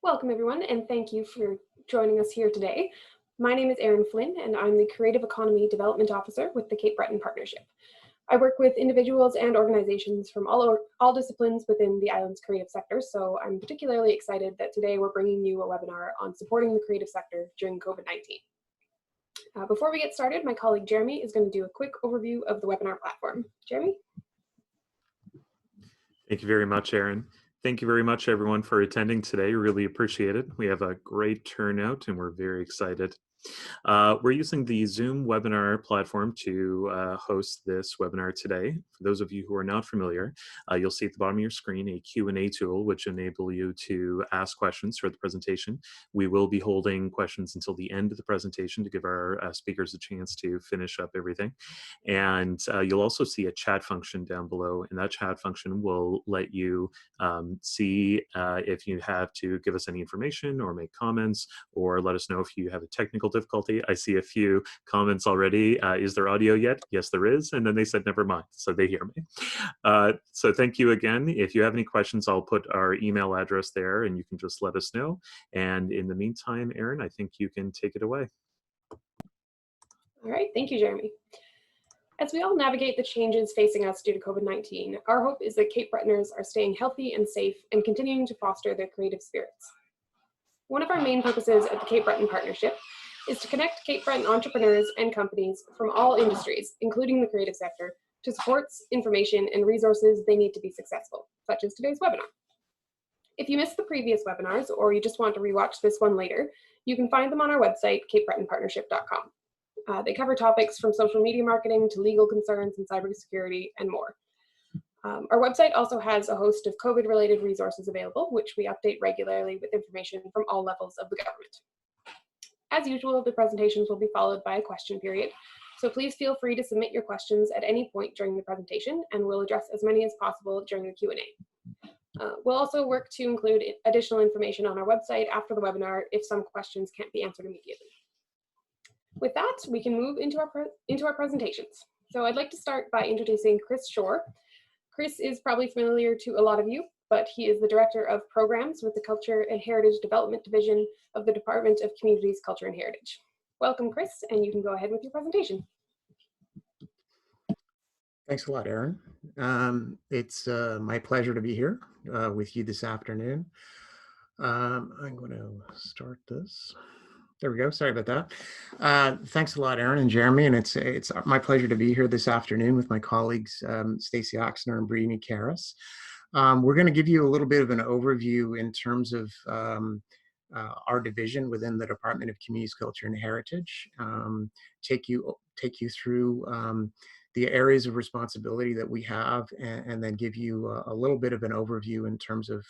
Welcome everyone, and thank you for joining us here today. My name is Erin Flynn, and I'm the Creative Economy Development Officer with the Cape Breton Partnership. I work with individuals and organizations from all disciplines within the island's creative sector, so I'm particularly excited that today we're bringing you a webinar on supporting the creative sector during COVID-19. Before we get started, my colleague Jeremy is going to do a quick overview of the webinar platform. Jeremy? Thank you very much, Erin. Thank you very much, everyone, for attending today. Really appreciate it. We have a great turnout, and we're very excited. We're using the Zoom webinar platform to host this webinar today. For those of you who are not familiar, you'll see at the bottom of your screen a Q&A tool which enable you to ask questions throughout the presentation. We will be holding questions until the end of the presentation to give our speakers a chance to finish up everything. And you'll also see a chat function down below, and that chat function will let you see if you have to give us any information or make comments, or let us know if you have a technical difficulty. I see a few comments already. Is there audio yet? Yes, there is. And then they said, never mind. So they hear me. So thank you again. If you have any questions, I'll put our email address there and you can just let us know. And in the meantime, Erin, I think you can take it away. All right. Thank you, Jeremy. As we all navigate the changes facing us due to COVID-19, our hope is that Cape Bretoners are staying healthy and safe and continuing to foster their creative spirits. One of our main purposes at the Cape Breton Partnership is to connect Cape Breton entrepreneurs and companies from all industries, including the creative sector, to supports, information, and resources they need to be successful, such as today's webinar. If you missed the previous webinars or you just want to rewatch this one later, you can find them on our website, capebretonpartnership.com. They cover topics from social media marketing to legal concerns and cybersecurity and more. Our website also has a host of COVID-related resources available, which we update regularly with information from all levels of the government. As usual, the presentations will be followed by a question period, so please feel free to submit your questions at any point during the presentation, and we'll address as many as possible during the Q&A. We'll also work to include additional information on our website after the webinar if some questions can't be answered immediately. With that, we can move into our presentations. So I'd like to start by introducing Chris Shore. Chris is probably familiar to a lot of you, but he is the Director of Programs with the Culture and Heritage Development Division of the Department of Communities, Culture and Heritage. Welcome, Chris, and you can go ahead with your presentation. Thanks a lot, Erin. It's my pleasure to be here with you this afternoon. I'm going to start this. There we go. Sorry about that. Thanks a lot, Erin and Jeremy, and it's my pleasure to be here this afternoon with my colleagues, Stacey Oxner and Brandy Harris. We're going to give you a little bit of an overview in terms of our division within the Department of Communities, Culture and Heritage. Take you through the areas of responsibility that we have, and then give you a little bit of an overview in terms of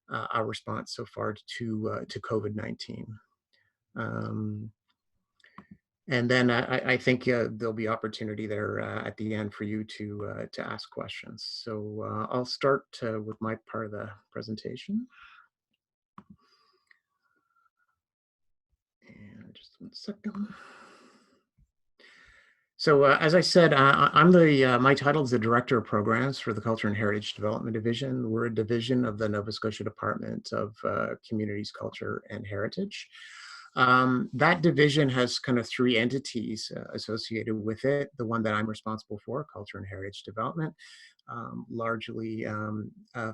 our response so far to COVID-19. And then I think there'll be opportunity there at the end for you to ask questions. So I'll start with my part of the presentation. And just 1 second. So as I said, my title is the Director of Programs for the Culture and Heritage Development Division. We're a division of the Nova Scotia Department of Communities, Culture and Heritage. That division has kind of 3 entities associated with it. The one that I'm responsible for, Culture and Heritage Development, largely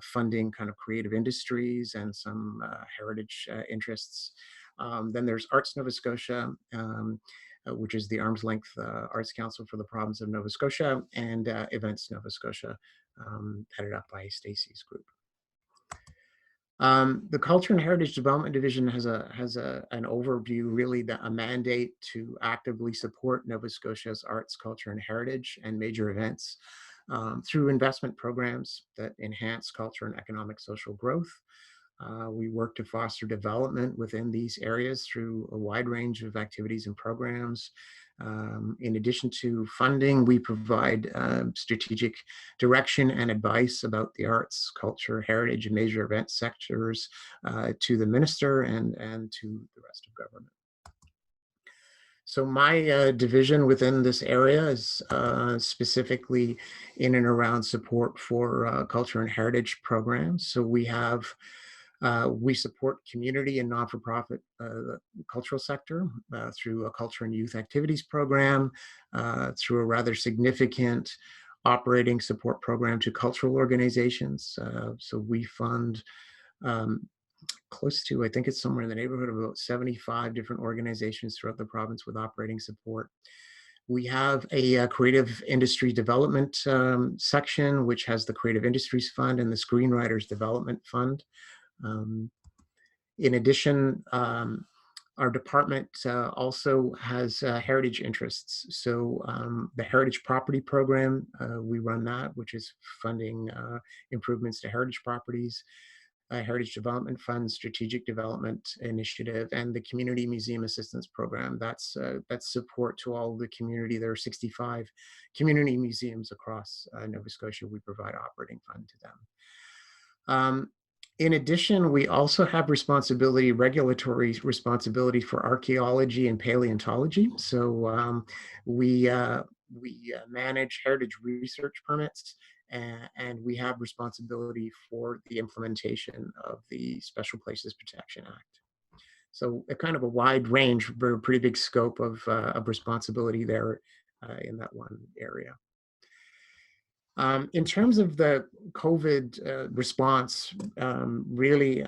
funding kind of creative industries and some heritage interests. Then there's Arts Nova Scotia, which is the arm's length Arts Council for the province of Nova Scotia, and Events Nova Scotia, headed up by Stacey's group. The Culture and Heritage Development Division has an overview, really a mandate to actively support Nova Scotia's arts, culture, and heritage and major events through investment programs that enhance culture and economic social growth. We work to foster development within these areas through a wide range of activities and programs. In addition to funding, we provide strategic direction and advice about the arts, culture, heritage, and major event sectors to the minister and to the rest of government. So my division within this area is specifically in and around support for culture and heritage programs. So we have We support community and non-for-profit cultural sector through a culture and youth activities program, through a rather significant operating support program to cultural organizations. So we fund close to, I think it's somewhere in the neighborhood of about 75 different organizations throughout the province with operating support. We have a creative industry development section, which has the Creative Industries Fund and the Screenwriters Development Fund. In addition, our department also has heritage interests. So the Heritage Property Program, we run that, which is funding improvements to heritage properties. Heritage Development Fund, Strategic Development Initiative, and the Community Museum Assistance Program. That's support to all the community. There are 65 community museums across Nova Scotia. We provide operating fund to them. In addition, we also have regulatory responsibility for archaeology and paleontology. So we manage heritage research permits, and we have responsibility for the implementation of the Special Places Protection Act. So a kind of a wide range, a pretty big scope of responsibility there in that one area. In terms of the COVID response, really,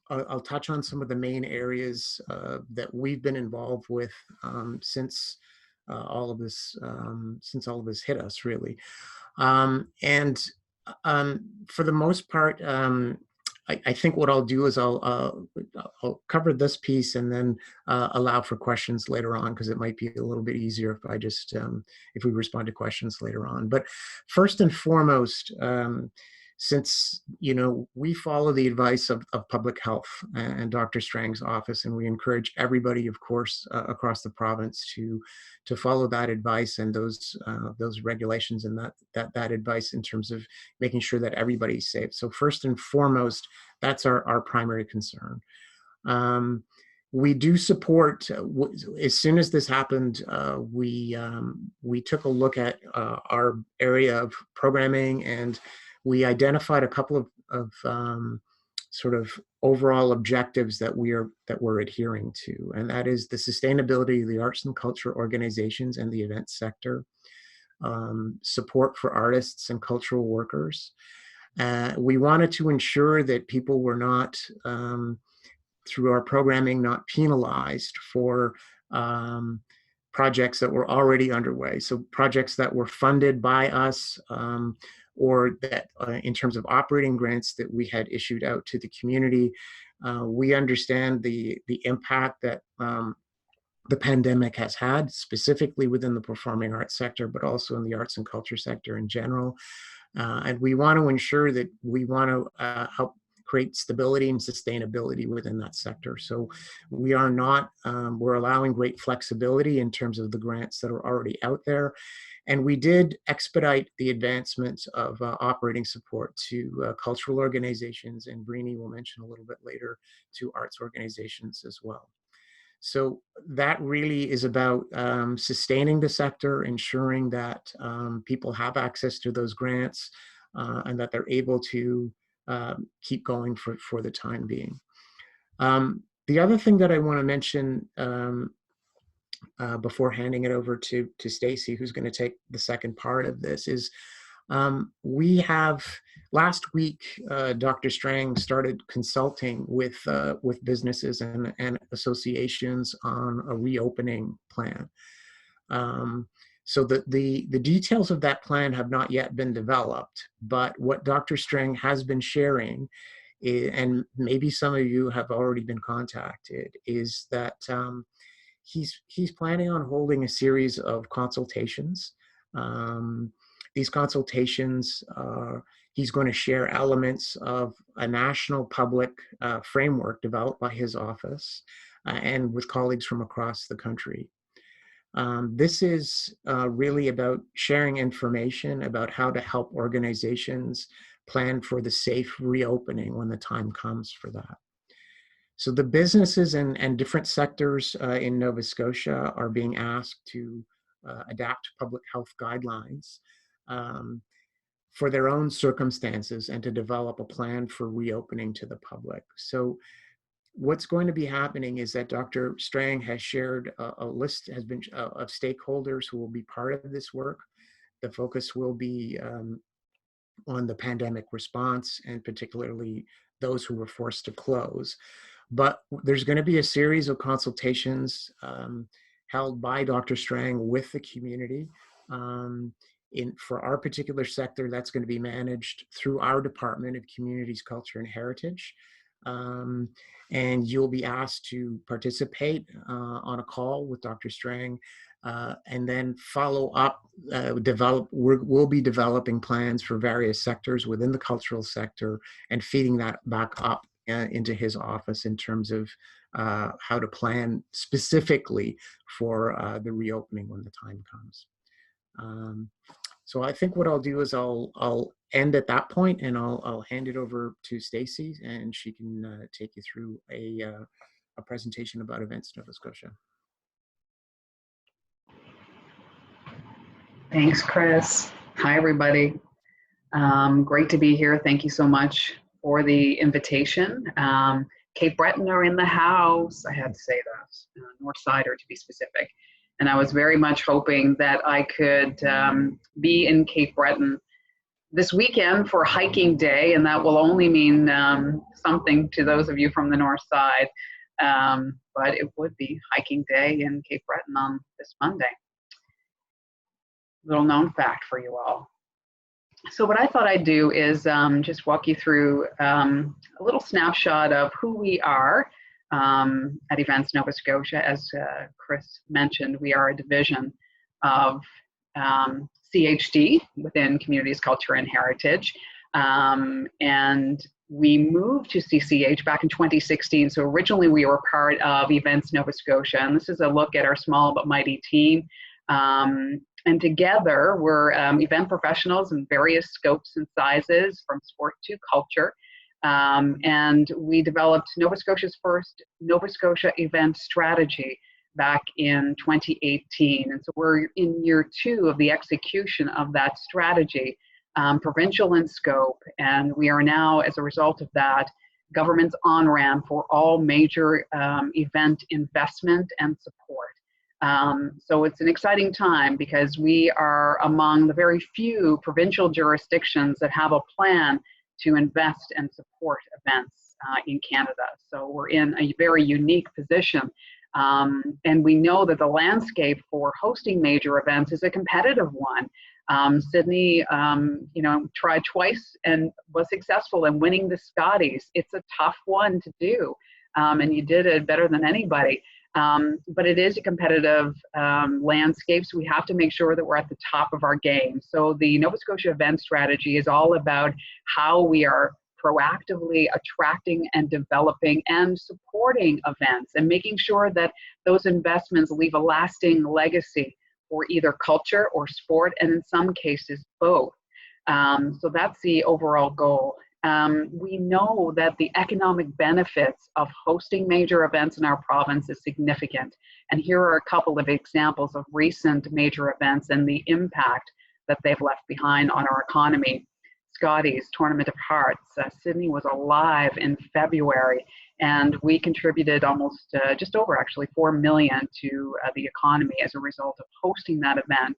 I'll touch on some of the main areas that we've been involved with since all of this hit us, really. And for the most part, I think what I'll do is I'll cover this piece and then allow for questions later on, because it might be a little bit easier if I just if we respond to questions later on. But first and foremost, since we follow the advice of public health and Dr. Strang's office, and we encourage everybody, of course, across the province to follow that advice and those regulations and that advice in terms of making sure that everybody's safe. So first and foremost, that's our primary concern. We do support, as soon as this happened, we took a look at our area of programming, and we identified a couple of sort of overall objectives that we're adhering to, and that is the sustainability of the arts and culture organizations and the event sector, support for artists and cultural workers. We wanted to ensure that people were not, through our programming, not penalized for projects that were already underway. So projects that were funded by us, or that in terms of operating grants that we had issued out to the community. We understand the impact that the pandemic has had, specifically within the performing arts sector, but also in the arts and culture sector in general. And we want to ensure that we want to help create stability and sustainability within that sector. So we are not, we're allowing great flexibility in terms of the grants that are already out there. And we did expedite the advancement of operating support to cultural organizations, and Brandy will mention a little bit later, to arts organizations as well. So that really is about sustaining the sector, ensuring that people have access to those grants, and that they're able to keep going for the time being. The other thing that I want to mention before handing it over to Stacy, who's going to take the second part of this, is we have, last week, Dr. Strang started consulting with businesses and associations on a reopening plan. So the details of that plan have not yet been developed, but what Dr. Strang has been sharing, and maybe some of you have already been contacted, is that he's planning on holding a series of consultations. These consultations, he's going to share elements of a national public framework developed by his office and with colleagues from across the country. This is really about sharing information about how to help organizations plan for the safe reopening when the time comes for that. So the businesses and different sectors in Nova Scotia are being asked to adapt public health guidelines for their own circumstances and to develop a plan for reopening to the public. So what's going to be happening is that Dr. Strang has shared a list of stakeholders who will be part of this work. The focus will be on the pandemic response, and particularly those who were forced to close. But there's going to be a series of consultations held by Dr. Strang with the community. For our particular sector, that's going to be managed through our Department of Communities, Culture, and Heritage. And you'll be asked to participate on a call with Dr. Strang, and then follow up, we'll be developing plans for various sectors within the cultural sector and feeding that back up into his office in terms of how to plan specifically for the reopening when the time comes. So I think what I'll do is I'll end at that point, and I'll hand it over to Stacy, and she can take you through a presentation about Events Nova Scotia. Thanks, Chris. Hi, everybody. Great to be here. Thank you so much for the invitation. Cape Breton are in the house. I had to say that, North Sider to be specific. And I was very much hoping that I could be in Cape Breton this weekend for hiking day, and that will only mean something to those of you from the North Side. But it would be hiking day in Cape Breton on this Monday. Little known fact for you all. So what I thought I'd do is just walk you through a little snapshot of who we are at Events Nova Scotia. As Chris mentioned, we are a division of CHD within Communities, Culture, and Heritage. And we moved to CCH back in 2016. So originally we were part of Events Nova Scotia, and this is a look at our small but mighty team. And together we're event professionals in various scopes and sizes, from sport to culture. And we developed Nova Scotia's first Nova Scotia event strategy back in 2018. And so we're in year 2 of the execution of that strategy, provincial in scope. And we are now, as a result of that, government's on-ramp for all major event investment and support. So it's an exciting time because we are among the very few provincial jurisdictions that have a plan to invest and support events in Canada. So we're in a very unique position. And we know that the landscape for hosting major events is a competitive one. Sydney, tried twice and was successful in winning the Scotties. It's a tough one to do, and you did it better than anybody. But it is a competitive landscape, so we have to make sure that we're at the top of our game. So the Nova Scotia event strategy is all about how we are proactively attracting and developing and supporting events and making sure that those investments leave a lasting legacy for either culture or sport, and in some cases both. So that's the overall goal. We know that the economic benefits of hosting major events in our province is significant. And here are a couple of examples of recent major events and the impact that they've left behind on our economy. Scotties, Tournament of Hearts. Sydney was alive in February, and we contributed almost just over actually $4 million to the economy as a result of hosting that event.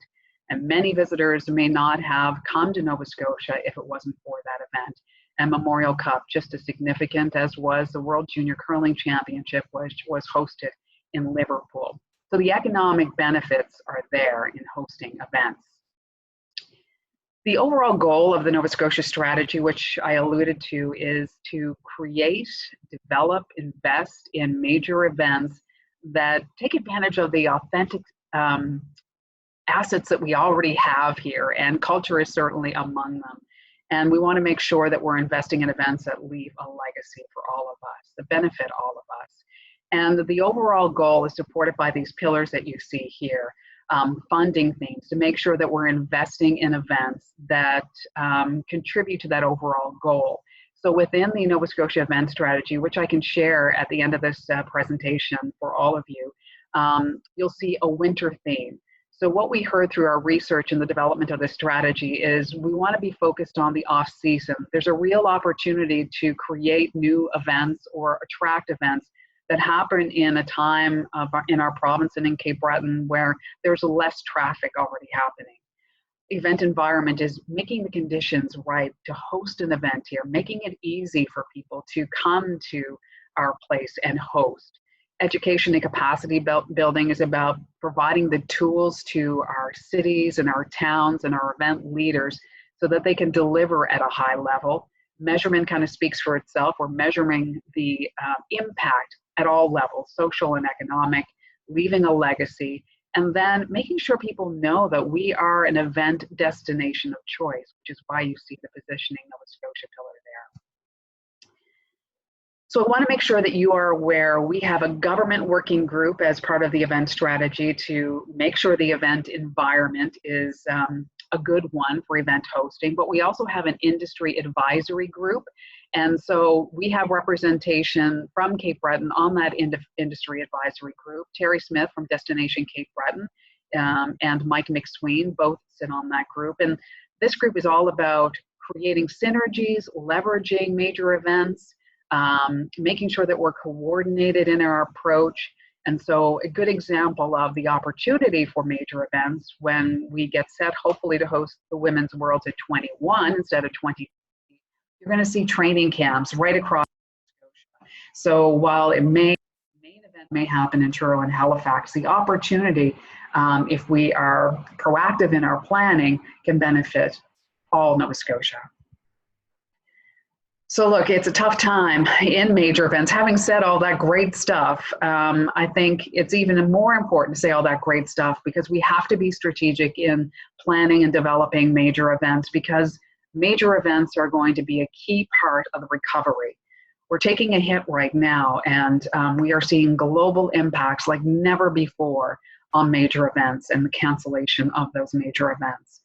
And many visitors may not have come to Nova Scotia if it wasn't for that event. And Memorial Cup, just as significant as was the World Junior Curling Championship, which was hosted in Liverpool. So the economic benefits are there in hosting events. The overall goal of the Nova Scotia strategy, which I alluded to, is to create, develop, invest in major events that take advantage of the authentic assets that we already have here, and culture is certainly among them. And we want to make sure that we're investing in events that leave a legacy for all of us, that benefit all of us. And the overall goal is supported by these pillars that you see here. Funding things to make sure that we're investing in events that contribute to that overall goal. So within the Nova Scotia event strategy, which I can share at the end of this presentation for all of you, you'll see a winter theme. So what we heard through our research and the development of this strategy is we want to be focused on the off season. There's a real opportunity to create new events or attract events that happen in a time in our province and in Cape Breton where there's less traffic already happening. Event environment is making the conditions right to host an event here, making it easy for people to come to our place and host. Education and capacity building is about providing the tools to our cities and our towns and our event leaders so that they can deliver at a high level. Measurement kind of speaks for itself. We're measuring the impact at all levels, social and economic, leaving a legacy, and then making sure people know that we are an event destination of choice, which is why you see the positioning Nova Scotia pillar there. So I want to make sure that you are aware we have a government working group as part of the event strategy to make sure the event environment is a good one for event hosting, but we also have an industry advisory group. And so we have representation from Cape Breton on that industry advisory group. Terry Smith from Destination Cape Breton and Mike McSween both sit on that group. And this group is all about creating synergies, leveraging major events, making sure that we're coordinated in our approach. And so a good example of the opportunity for major events when we get set, hopefully, to host the Women's Worlds at 21 instead of 20, you're going to see training camps right across Scotia. So while the main event may happen in Truro and Halifax, the opportunity, if we are proactive in our planning, can benefit all Nova Scotia. So look, it's a tough time in major events. Having said all that great stuff, I think it's even more important to say all that great stuff because we have to be strategic in planning and developing major events because major events are going to be a key part of the recovery. We're taking a hit right now and we are seeing global impacts like never before on major events and the cancellation of those major events.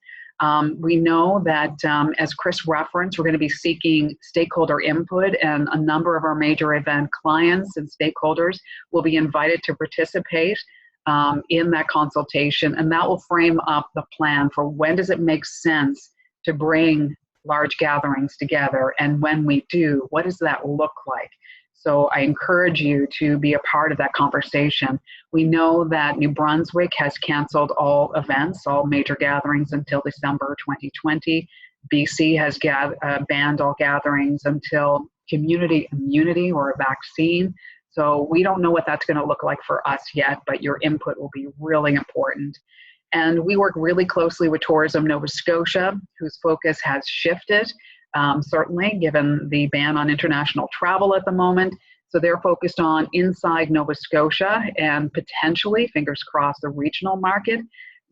We know that, as Chris referenced, we're going to be seeking stakeholder input, and a number of our major event clients and stakeholders will be invited to participate in that consultation, and that will frame up the plan for when does it make sense to bring large gatherings together, and when we do, what does that look like? So I encourage you to be a part of that conversation. We know that New Brunswick has canceled all events, all major gatherings until December 2020. BC has banned all gatherings until community immunity or a vaccine. So we don't know what that's going to look like for us yet, but your input will be really important. And we work really closely with Tourism Nova Scotia, whose focus has shifted. Certainly, given the ban on international travel at the moment. So they're focused on inside Nova Scotia and potentially, fingers crossed, the regional market.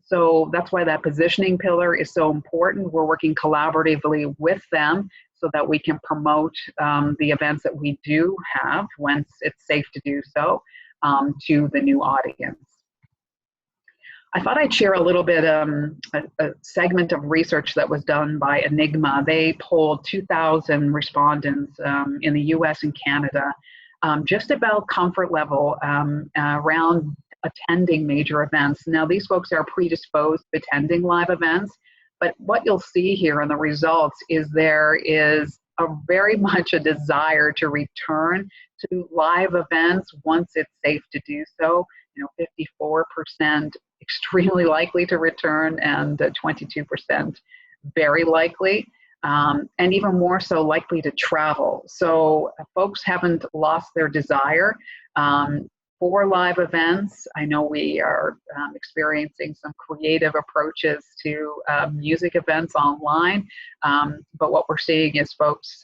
So that's why that positioning pillar is so important. We're working collaboratively with them so that we can promote the events that we do have, once it's safe to do so, to the new audience. I thought I'd share a little bit, a segment of research that was done by Enigma. They polled 2,000 respondents in the US and Canada, just about comfort level around attending major events. Now, these folks are predisposed to attending live events, but what you'll see here in the results is there is very much a desire to return to live events once it's safe to do so. 54% extremely likely to return and 22% very likely, and even more so likely to travel. So folks haven't lost their desire for live events. I know we are experiencing some creative approaches to music events online, but what we're seeing is folks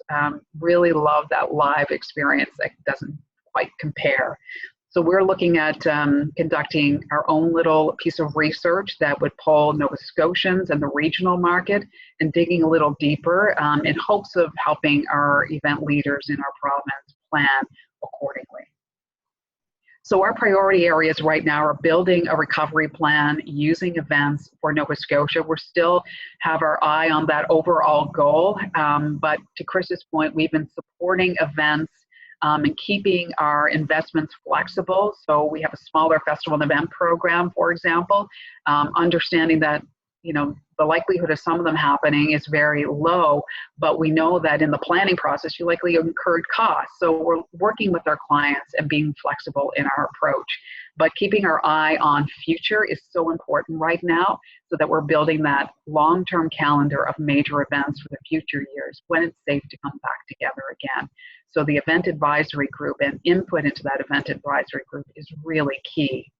really love that live experience that doesn't quite compare. So we're looking at conducting our own little piece of research that would poll Nova Scotians and the regional market and digging a little deeper in hopes of helping our event leaders in our province plan accordingly. So our priority areas right now are building a recovery plan using events for Nova Scotia. We're still have our eye on that overall goal, but to Chris's point, we've been supporting events and keeping our investments flexible. So we have a smaller festival and event program, for example, understanding that, you know, the likelihood of some of them happening is very low, but we know that in the planning process, you likely incurred costs. So we're working with our clients and being flexible in our approach, but keeping our eye on future is so important right now, so that we're building that long-term calendar of major events for the future years when it's safe to come back together again. So the event advisory group and input into that event advisory group is really key.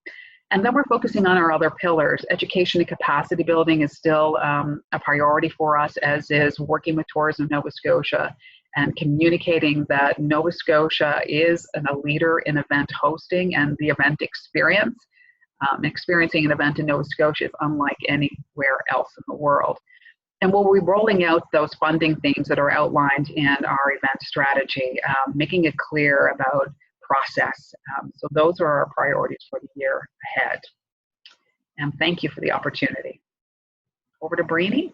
And then we're focusing on our other pillars. Education and capacity building is still a priority for us, as is working with Tourism Nova Scotia and communicating that Nova Scotia is a leader in event hosting and the event experience. Experiencing an event in Nova Scotia is unlike anywhere else in the world. And we'll be rolling out those funding themes that are outlined in our event strategy, making it clear about process. So those are our priorities for the year ahead. And thank you for the opportunity. Over to Brandy.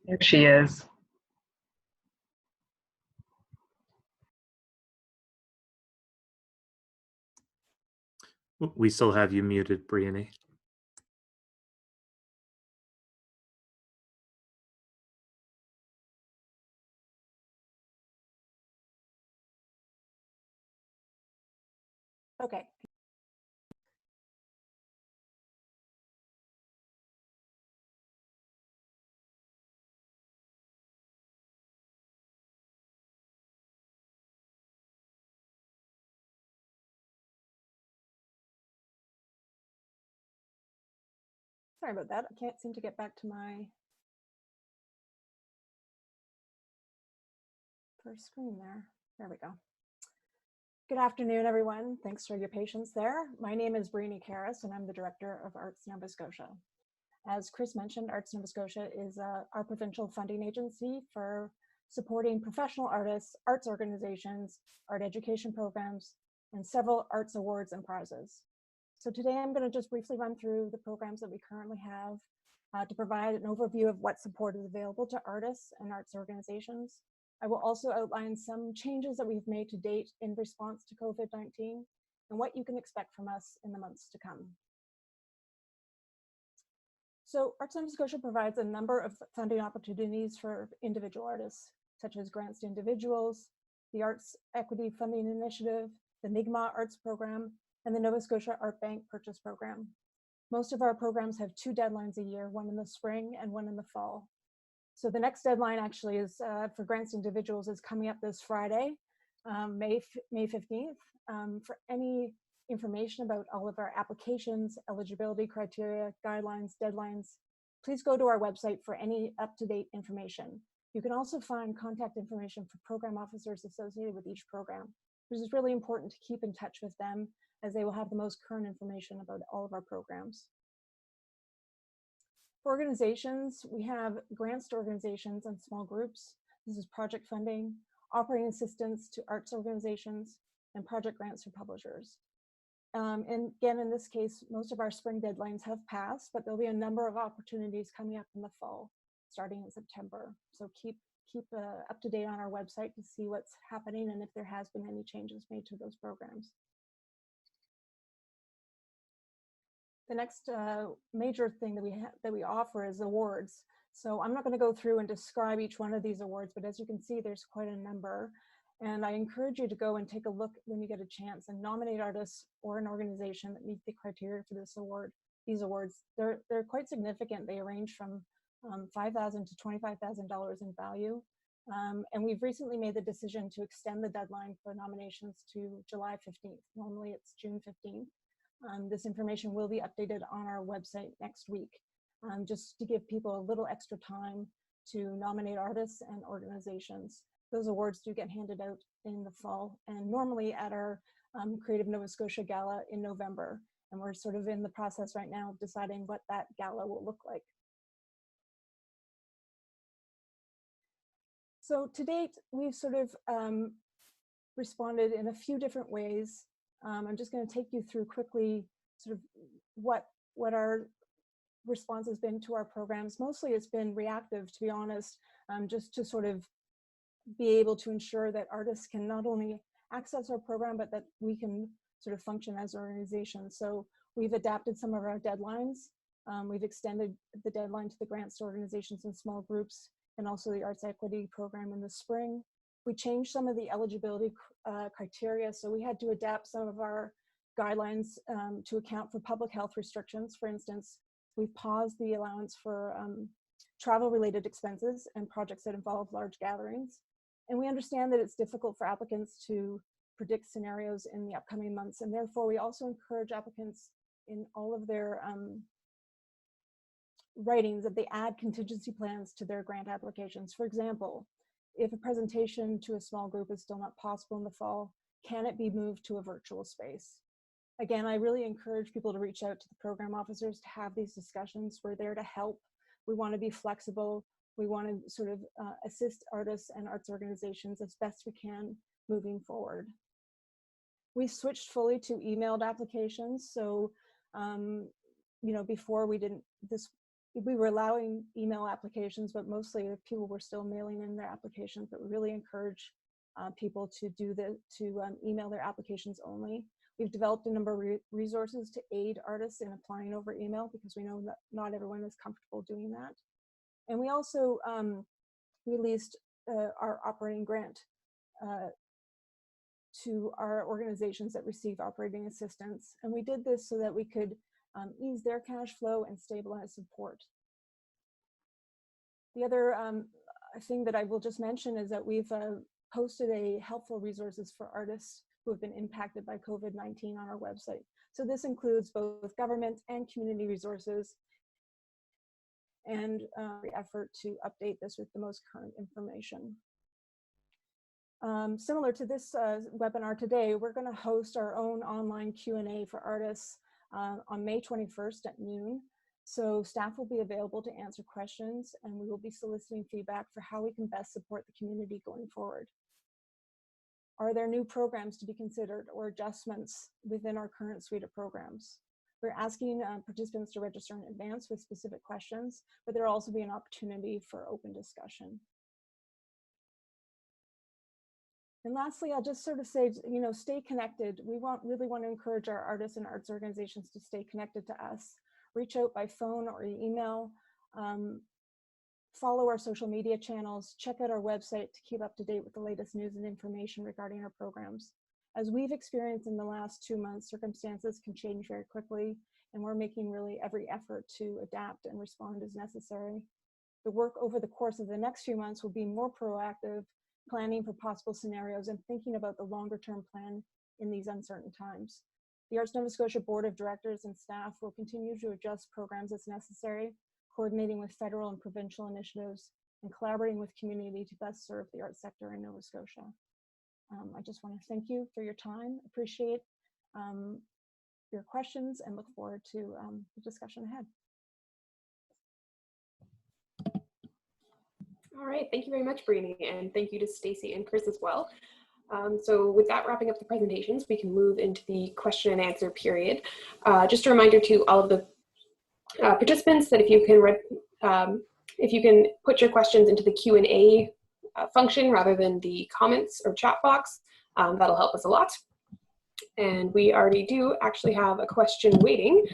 There she is. We still have you muted, Brianne. Okay. Sorry about that. I can't seem to get back to my first screen there. There we go. Good afternoon, everyone. Thanks for your patience there. My name is Brandy Harris, and I'm the Director of Arts Nova Scotia. As Chris mentioned, Arts Nova Scotia is our provincial funding agency for supporting professional artists, arts organizations, art education programs, and several arts awards and prizes. So today I'm going to just briefly run through the programs that we currently have to provide an overview of what support is available to artists and arts organizations. I will also outline some changes that we've made to date in response to COVID-19 and what you can expect from us in the months to come. So Arts Nova Scotia provides a number of funding opportunities for individual artists, such as grants to individuals, the Arts Equity Funding Initiative, the Mi'kmaq Arts Program, and the Nova Scotia Art Bank Purchase Program. Most of our programs have 2 deadlines a year, one in the spring and one in the fall. So the next deadline actually is for grants to individuals is coming up this Friday, May 15th. For any information about all of our applications, eligibility criteria, guidelines, deadlines, please go to our website for any up-to-date information. You can also find contact information for program officers associated with each program, which is really important to keep in touch with them, as they will have the most current information about all of our programs. For organizations, we have grants to organizations and small groups. This is project funding, operating assistance to arts organizations, and project grants for publishers. And again, in this case, most of our spring deadlines have passed, but there'll be a number of opportunities coming up in the fall, starting in September. So keep up to date on our website to see what's happening and if there has been any changes made to those programs. The next major thing that we offer is awards. So I'm not going to go through and describe each one of these awards, but as you can see, there's quite a number. And I encourage you to go and take a look when you get a chance and nominate artists or an organization that meet the criteria for this award. These awards, they're quite significant. They range from $5,000 to $25,000 in value. And we've recently made the decision to extend the deadline for nominations to July 15th. Normally it's June 15th. This information will be updated on our website next week, just to give people a little extra time to nominate artists and organizations. Those awards do get handed out in the fall and normally at our Creative Nova Scotia Gala in November. And we're sort of in the process right now of deciding what that gala will look like. So to date, we've sort of responded in a few different ways I'm just going to take you through quickly sort of what our response has been to our programs. Mostly it's been reactive, to be honest, just to sort of be able to ensure that artists can not only access our program, but that we can sort of function as organizations. So we've adapted some of our deadlines. We've extended the deadline to the grants to organizations and small groups, and also the Arts Equity program in the spring. We changed some of the eligibility criteria, so we had to adapt some of our guidelines to account for public health restrictions. For instance, we've paused the allowance for travel-related expenses and projects that involve large gatherings. And we understand that it's difficult for applicants to predict scenarios in the upcoming months, and therefore we also encourage applicants in all of their writings that they add contingency plans to their grant applications. For example, if a presentation to a small group is still not possible in the fall, can it be moved to a virtual space? Again, I really encourage people to reach out to the program officers to have these discussions. We're there to help. We want to be flexible. We want to sort of assist artists and arts organizations as best we can moving forward. We switched fully to emailed applications. So, you know, before we were allowing email applications, but mostly people were still mailing in their applications. But we really encourage people to email their applications only. We've developed a number of resources to aid artists in applying over email, because we know that not everyone is comfortable doing that. And we also released our operating grant to our organizations that receive operating assistance. And we did this so that we could ease their cash flow and stabilize support. The other thing that I will just mention is that we've posted a helpful resources for artists who have been impacted by COVID-19 on our website. So this includes both government and community resources, and the effort to update this with the most current information. Similar to this webinar today, we're going to host our own online Q&A for artists on May 21st at noon. So staff will be available to answer questions, and we will be soliciting feedback for how we can best support the community going forward. Are there new programs to be considered or adjustments within our current suite of programs? We're asking participants to register in advance with specific questions, but there'll also be an opportunity for open discussion. And lastly, I'll just sort of say, you know, stay connected. We really want to encourage our artists and arts organizations to stay connected to us. Reach out by phone or email. Follow our social media channels. Check out our website to keep up to date with the latest news and information regarding our programs. As we've experienced in the last 2 months, circumstances can change very quickly, and we're making really every effort to adapt and respond as necessary. The work over the course of the next few months will be more proactive, planning for possible scenarios and thinking about the longer term plan in these uncertain times. The Arts Nova Scotia Board of Directors and staff will continue to adjust programs as necessary, coordinating with federal and provincial initiatives, and collaborating with community to best serve the arts sector in Nova Scotia. I just want to thank you for your time, appreciate your questions, and look forward to the discussion ahead. All right, thank you very much, Brandy, and thank you to Stacy and Chris as well. So with that wrapping up the presentations, we can move into the question and answer period. Just a reminder to all of the participants that if you can put your questions into the Q&A function rather than the comments or chat box, that'll help us a lot. And we already do actually have a question waiting.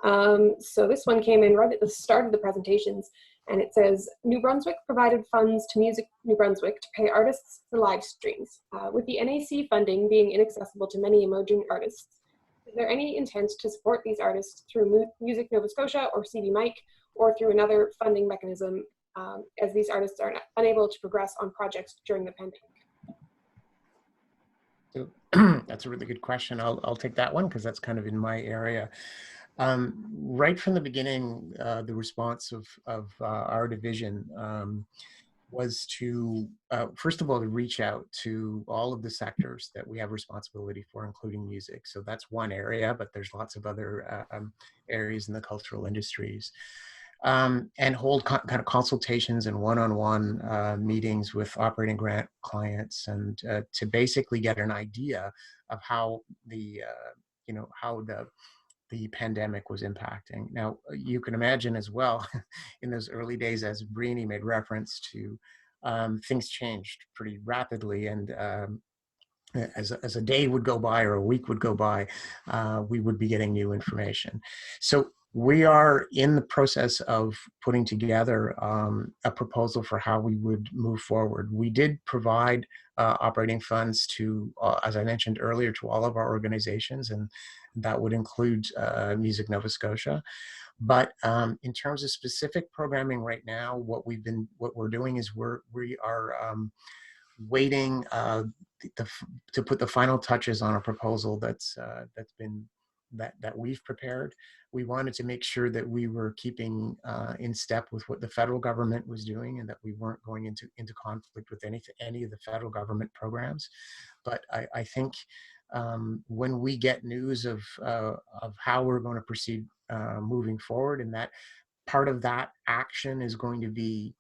So this one came in right at the start of the presentations, and it says, New Brunswick provided funds to Music New Brunswick to pay artists for live streams. With the NAC funding being inaccessible to many emerging artists, is there any intent to support these artists through Music Nova Scotia or CD Mike, or through another funding mechanism, as these artists are unable to progress on projects during the pandemic? So that's a really good question. I'll take that one because that's kind of in my area. Right from the beginning, the response of our division was to, first of all, to reach out to all of the sectors that we have responsibility for, including music. So that's one area, but there's lots of other areas in the cultural industries. and hold kind of consultations and one-on-one meetings with operating grant clients, and to basically get an idea of how how the pandemic was impacting. Now, you can imagine as well, in those early days, as Brandy made reference to, things changed pretty rapidly, and as a day would go by or a week would go by, we would be getting new information. So we are in the process of putting together a proposal for how we would move forward. We did provide operating funds to, as I mentioned earlier, to all of our organizations, and that would include Music Nova Scotia. But in terms of specific programming right now, what we're doing is we are waiting to put the final touches on a proposal that we've prepared. We wanted to make sure that we were keeping in step with what the federal government was doing, and that we weren't going into conflict with any of the federal government programs. But I think when we get news of how we're going to proceed moving forward, and that part of that action is going to be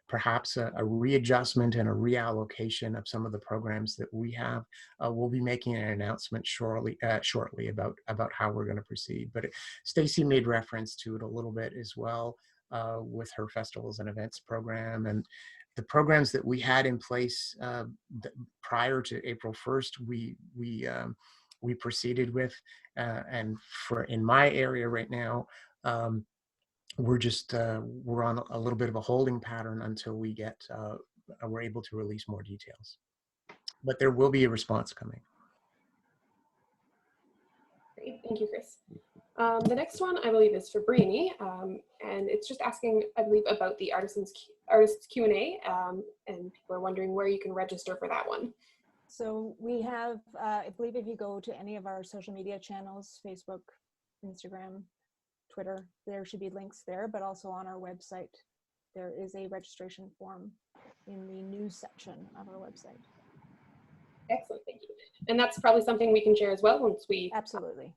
perhaps a readjustment and a reallocation of some of the programs that we have. We'll be making an announcement shortly about how we're going to proceed. But Stacy made reference to it a little bit as well with her festivals and events program, and the programs that we had in place prior to April 1st. We proceeded with, and in my area right now, we're on a little bit of a holding pattern until we're able to release more details. But there will be a response coming. Great, thank you, Chris. The next one, I believe, is for Brandy, and it's just asking, I believe, about the artists Q&A, and people are wondering where you can register for that one. So we have, I believe if you go to any of our social media channels, Facebook, Instagram, Twitter, there should be links there, but also on our website, there is a registration form in the news section of our website. Excellent, thank you. And that's probably something we can share as well once we... Absolutely.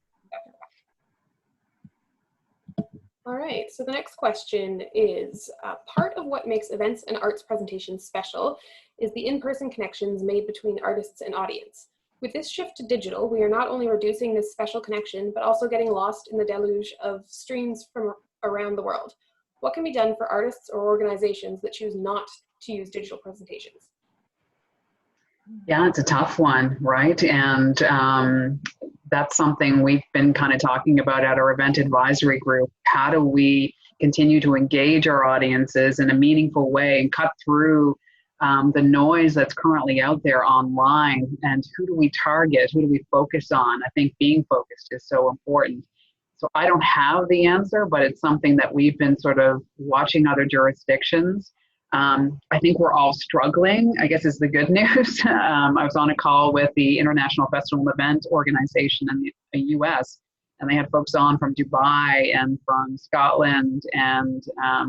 All right, so the next question is, part of what makes events and arts presentations special is the in-person connections made between artists and audience. With this shift to digital, we are not only reducing this special connection, but also getting lost in the deluge of streams from around the world. What can be done for artists or organizations that choose not to use digital presentations? Yeah, it's a tough one, right? And that's something we've been kind of talking about at our event advisory group. How do we continue to engage our audiences in a meaningful way and cut through the noise that's currently out there online, and who do we target? Who do we focus on? I think being focused is so important. So I don't have the answer, but it's something that we've been sort of watching other jurisdictions. I think we're all struggling, I guess is the good news. I was on a call with the International Festival and Event Organization in the US, and they had folks on from Dubai and from Scotland and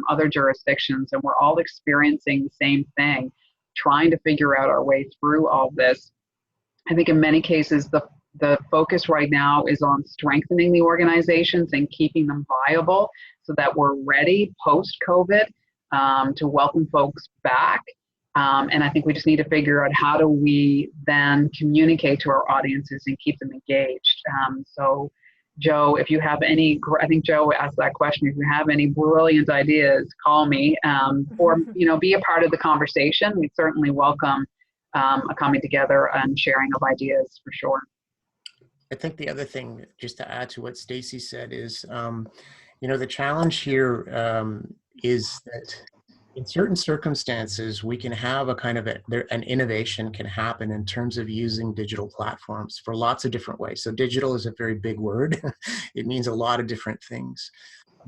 other jurisdictions, and we're all experiencing the same thing, trying to figure out our way through all this. I think in many cases, the focus right now is on strengthening the organizations and keeping them viable so that we're ready post-COVID to welcome folks back. And I think we just need to figure out how do we then communicate to our audiences and keep them engaged. So Joe, if you have any, I think Joe asked that question, if you have any brilliant ideas, call me, or, be a part of the conversation. We certainly welcome a coming together and sharing of ideas for sure. I think the other thing, just to add to what Stacy said, is, the challenge here is that in certain circumstances, we can have a kind of an innovation can happen in terms of using digital platforms for lots of different ways. So digital is a very big word. It means a lot of different things.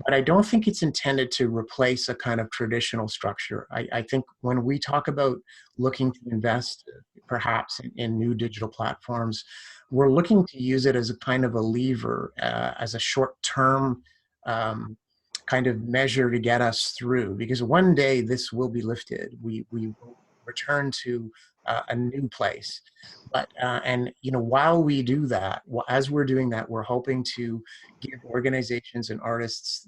But I don't think it's intended to replace a kind of traditional structure. I think when we talk about looking to invest perhaps in new digital platforms, we're looking to use it as a kind of a lever, as a short-term kind of measure to get us through, because one day this will be lifted. We will return to a new place. But, while we do that, as we're doing that, we're hoping to give organizations and artists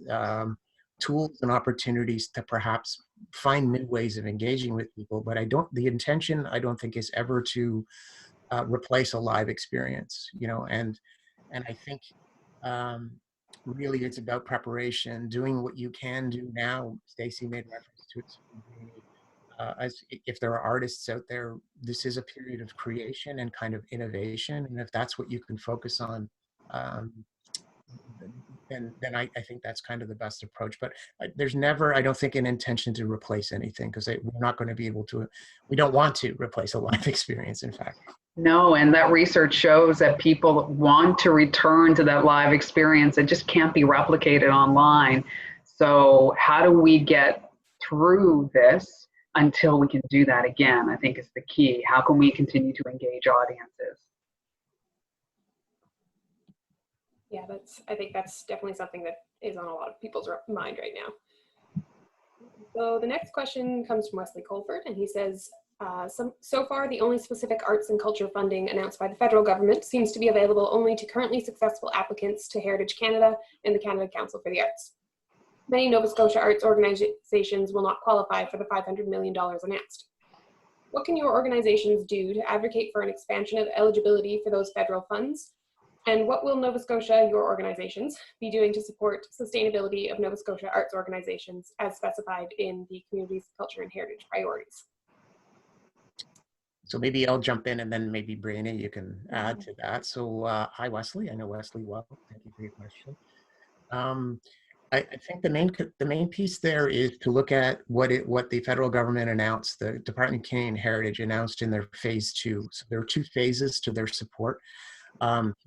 tools and opportunities to perhaps find new ways of engaging with people. But the intention, I don't think, is ever to replace a live experience, you know, and I think really it's about preparation, doing what you can do now. Stacy made reference to it. As if there are artists out there, this is a period of creation and kind of innovation, and if that's what you can focus on, um, then I think that's kind of the best approach. But there's never, I don't think, an intention to replace anything, because we're not going to be able to, we don't want to replace a live experience, in fact. No, and that research shows that people want to return to that live experience. It just can't be replicated online. So how do we get through this until we can do that again, I think is the key. How can we continue to engage audiences? Yeah, I think that's definitely something that is on a lot of people's mind right now. So the next question comes from Wesley Colford, and he says, so far, the only specific arts and culture funding announced by the federal government seems to be available only to currently successful applicants to Heritage Canada and the Canada Council for the Arts. Many Nova Scotia arts organizations will not qualify for the $500 million announced. What can your organizations do to advocate for an expansion of eligibility for those federal funds? And what will Nova Scotia, your organizations, be doing to support sustainability of Nova Scotia arts organizations as specified in the community's culture and heritage priorities? So maybe I'll jump in, and then maybe Brandy, you can add to that. So hi, Wesley. I know Wesley well. Thank you for your question. I think the main piece there is to look at what the federal government announced, the Department of Canadian Heritage announced in their phase 2. So there are 2 phases to their support.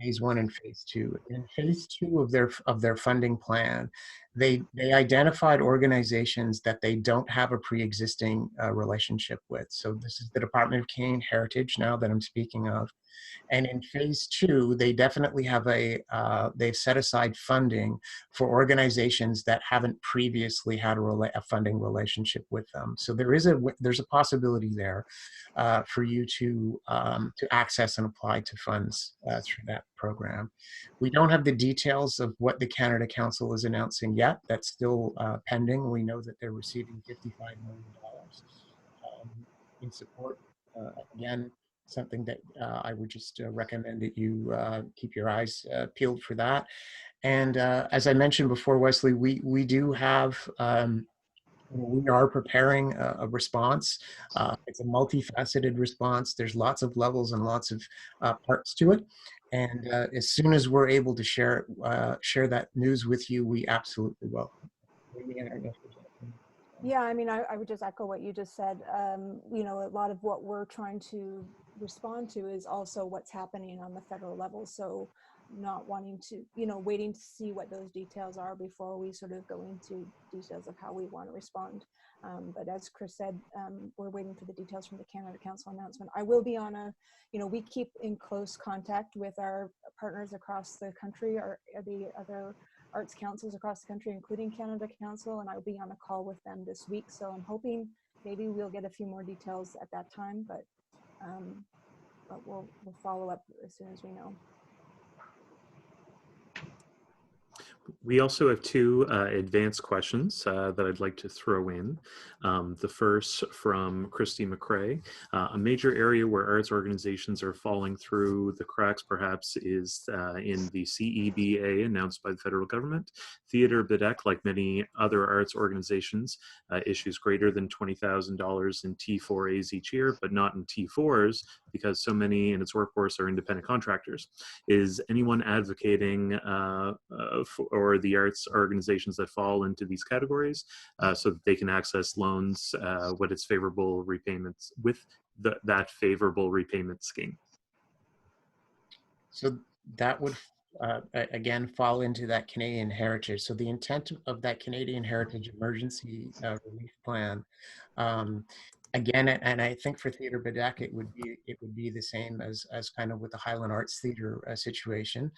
Phase 1 and phase 2. In phase 2 of their funding plan, they identified organizations that they don't have a pre-existing relationship with. So this is the Department of Canadian Heritage now that I'm speaking of. And in phase 2, they definitely have they've set aside funding for organizations that haven't previously had a funding relationship with them. So there's a possibility there for you to access and apply to funds through that program. We don't have the details of what the Canada Council is announcing yet. That's still pending. We know that they're receiving $55 million in support. Again, something that I would just recommend that you keep your eyes peeled for that. And as I mentioned before, Wesley, we do have, we are preparing a response. It's a multifaceted response. There's lots of levels and lots of parts to it. And as soon as we're able to share that news with you, we absolutely will. Yeah, I mean, I would just echo what you just said. You know, a lot of what we're trying to respond to is also what's happening on the federal level. So not wanting to, you know, waiting to see what those details are before we sort of go into details of how we want to respond. But as Chris said, we're waiting for the details from the Canada Council announcement. I will be on you know, we keep in close contact with our partners across the country, or the other arts councils across the country, including Canada Council, and I'll be on a call with them this week. So I'm hoping maybe we'll get a few more details at that time, but we'll follow up as soon as we know. We also have 2 advanced questions that I'd like to throw in. The first from Christy McRae. A major area where arts organizations are falling through the cracks perhaps is in the CEBA announced by the federal government. Theatre Bedeck, like many other arts organizations, issues greater than $20,000 in T4As each year, but not in T4s because so many in its workforce are independent contractors. Is anyone advocating or the arts organizations that fall into these categories so that they can access loans with its favorable repayments, with that favorable repayment scheme? So that would again fall into that Canadian Heritage. So the intent of that Canadian Heritage Emergency Relief Plan, again, and I think for Theatre Bedeck, it would be the same as kind of with the Highland Arts Theatre situation.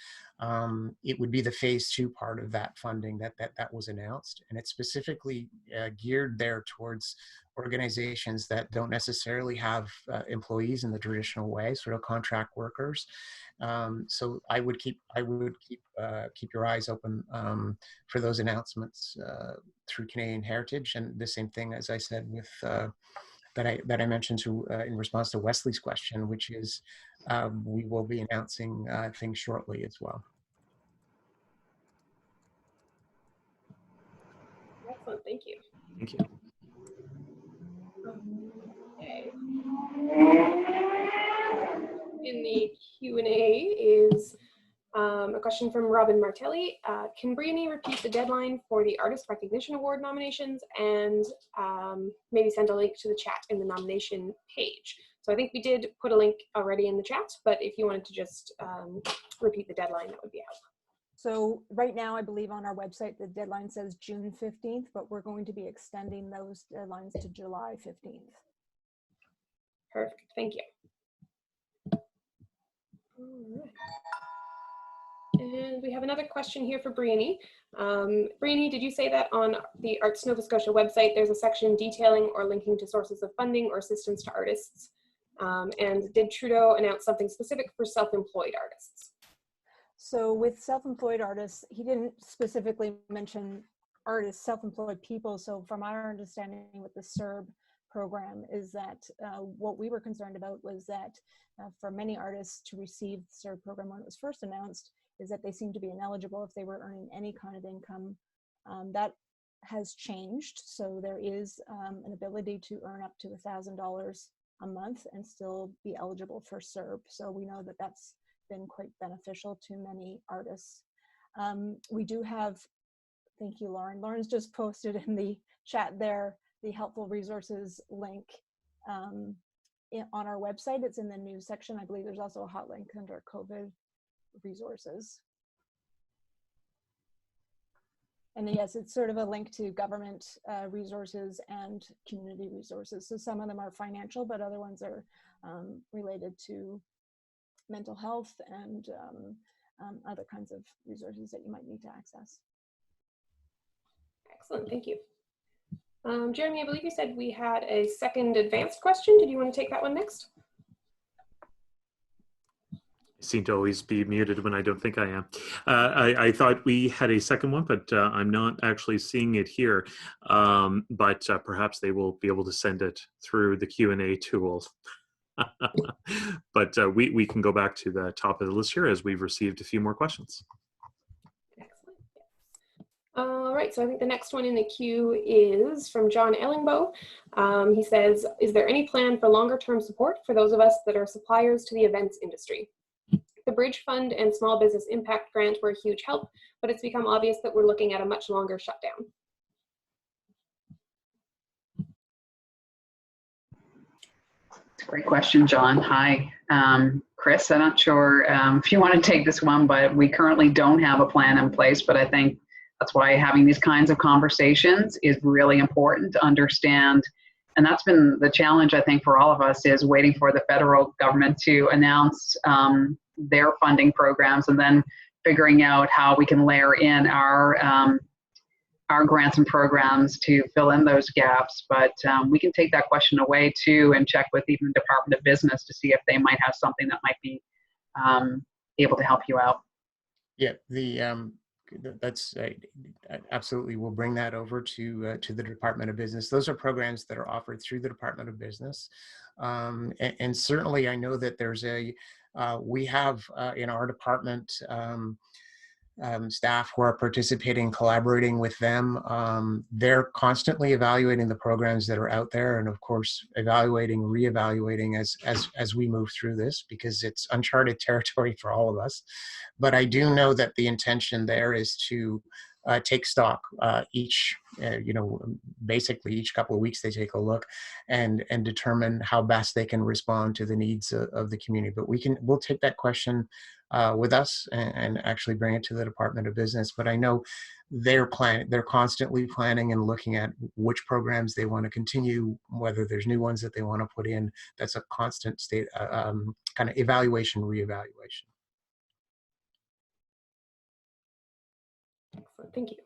It would be the phase 2 part of that funding that was announced, and it's specifically geared there towards organizations that don't necessarily have employees in the traditional way, sort of contract workers. So I would keep your eyes open for those announcements through Canadian Heritage, and the same thing as I said with that I mentioned in response to Wesley's question, which is we will be announcing things shortly as well. Excellent, thank you. Thank you. Okay. In the Q&A is a question from Robin Martelli. Can Brandy repeat the deadline for the Artist Recognition Award nominations and maybe send a link to the chat in the nomination page? So I think we did put a link already in the chat, but if you wanted to just repeat the deadline, that would be helpful. So right now, I believe on our website, the deadline says June 15th, but we're going to be extending those deadlines to July 15th. Perfect, thank you. All right. And we have another question here for Brandy. Brandy, did you say that on the Arts Nova Scotia website, there's a section detailing or linking to sources of funding or assistance to artists? And did Trudeau announce something specific for self-employed artists? So with self-employed artists, he didn't specifically mention artists, self-employed people. So from our understanding with the CERB program is that what we were concerned about was that for many artists to receive the CERB program when it was first announced is that they seemed to be ineligible if they were earning any kind of income. That has changed. So there is an ability to earn up to $1,000 a month and still be eligible for CERB. So we know that that's been quite beneficial to many artists. We do have, thank you, Lauren. Lauren's just posted in the chat there the helpful resources link on our website. It's in the news section. I believe there's also a hot link under COVID resources. And yes, it's sort of a link to government resources and community resources. So some of them are financial, but other ones are related to mental health and other kinds of resources that you might need to access. Excellent, thank you. Jeremy, I believe you said we had a second advanced question. Did you want to take that one next? I seem to always be muted when I don't think I am. I thought we had a second one, but I'm not actually seeing it here. But perhaps they will be able to send it through the Q&A tool. But we can go back to the top of the list here as we've received a few more questions. Excellent. All right, so I think the next one in the queue is from John Ellingbo. He says, is there any plan for longer term support for those of us that are suppliers to the events industry? The Bridge Fund and Small Business Impact Grant were a huge help, but it's become obvious that we're looking at a much longer shutdown. Great question, John. Hi, Chris. I'm not sure if you want to take this one, but we currently don't have a plan in place. But I think that's why having these kinds of conversations is really important to understand. And that's been the challenge, I think, for all of us is waiting for the federal government to announce their funding programs and then figuring out how we can layer in our grants and programs to fill in those gaps. But we can take that question away too and check with even the Department of Business to see if they might have something that might be able to help you out. Yeah, that's absolutely. We'll bring that over to the Department of Business. Those are programs that are offered through the Department of Business, and certainly I know that there's we have in our department staff who are participating, collaborating with them. They're constantly evaluating the programs that are out there, and of course, evaluating, reevaluating as we move through this, because it's uncharted territory for all of us. But I do know that the intention there is to take stock basically each couple of weeks they take a look and determine how best they can respond to the needs of the community. But we'll take that question with us and actually bring it to the Department of Business. But I know they're constantly planning and looking at which programs they want to continue, whether there's new ones that they want to put in. That's a constant state kind of evaluation, reevaluation. Excellent, thank you.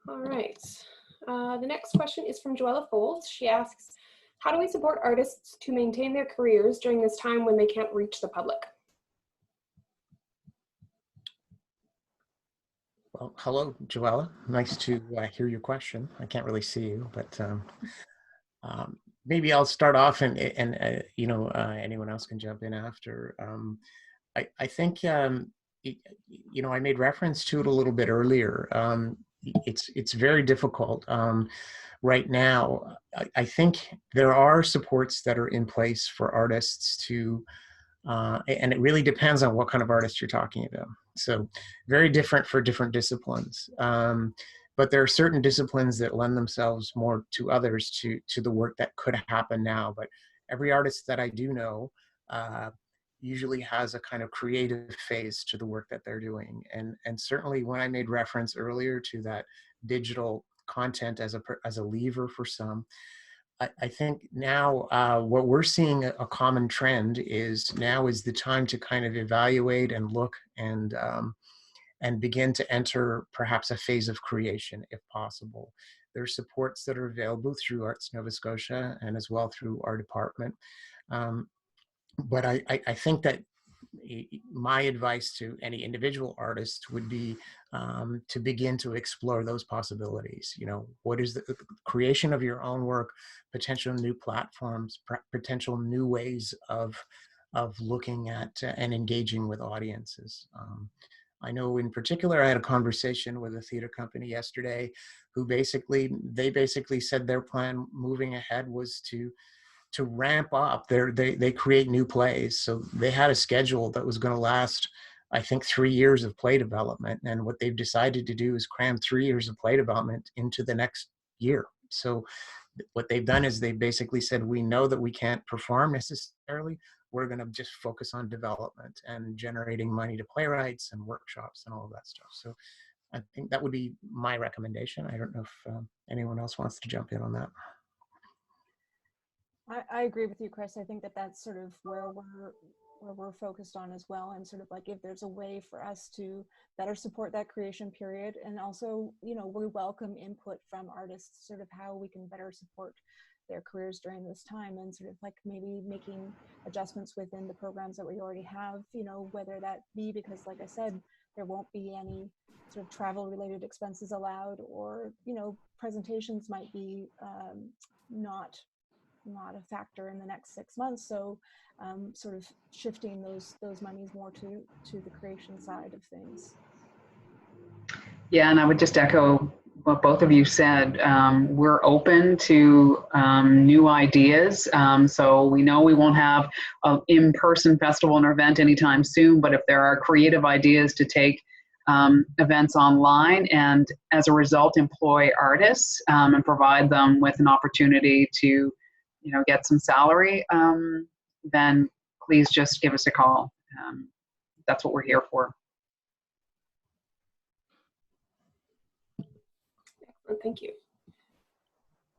All right, The next question is from Joella Folds. She asks, how do we support artists to maintain their careers during this time when they can't reach the public? Well, hello, Joella. Nice to hear your question. I can't really see you, but maybe I'll start off, and anyone else can jump in after. I think I made reference to it a little bit earlier. It's very difficult right now. I think there are supports that are in place for artists to, and it really depends on what kind of artist you're talking about. So very different for different disciplines. But there are certain disciplines that lend themselves more to others to the work that could happen now. But every artist that I do know usually has a kind of creative phase to the work that they're doing. And certainly when I made reference earlier to that digital content as a lever for some, I think now what we're seeing a common trend is now is the time to kind of evaluate and look and begin to enter perhaps a phase of creation if possible. There are supports that are available through Arts Nova Scotia and as well through our department. But I think that my advice to any individual artist would be to begin to explore those possibilities. What is the creation of your own work, potential new platforms, potential new ways of looking at and engaging with audiences. I know in particular, I had a conversation with a theater company yesterday who they basically said their plan moving ahead was to ramp up. They create new plays. So they had a schedule that was going to last, I think, 3 years of play development. And what they've decided to do is cram 3 years of play development into the next year. So what they've done is they basically said, we know that we can't perform necessarily. We're going to just focus on development and generating money to playwrights and workshops and all of that stuff. So I think that would be my recommendation. I don't know if anyone else wants to jump in on that. I agree with you, Chris. I think that's sort of where we're focused on as well, and sort of like if there's a way for us to better support that creation period, and also we welcome input from artists, sort of how we can better support their careers during this time, and sort of like maybe making adjustments within the programs that we already have, whether that be because, like I said, there won't be any sort of travel related expenses allowed, or presentations might be not a factor in the next 6 months. So sort of shifting those monies more to the creation side of things. Yeah, and I would just echo what both of you said. We're open to new ideas. So we know we won't have an in-person festival or event anytime soon, but if there are creative ideas to take events online and as a result employ artists and provide them with an opportunity to get some salary, then please just give us a call. That's what we're here for. Excellent, thank you.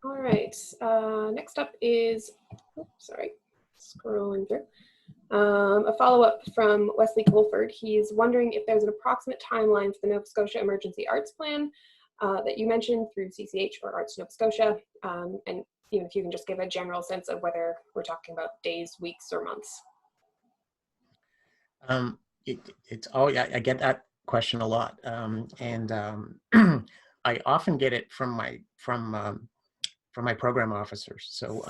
All right, next up is, scrolling through. A follow-up from Wesley Colford. He's wondering if there's an approximate timeline for the Nova Scotia Emergency Arts Plan that you mentioned through CCH or Arts Nova Scotia, and if you can just give a general sense of whether we're talking about days, weeks, or months. I get that question a lot, and I often get it from my program officers. So,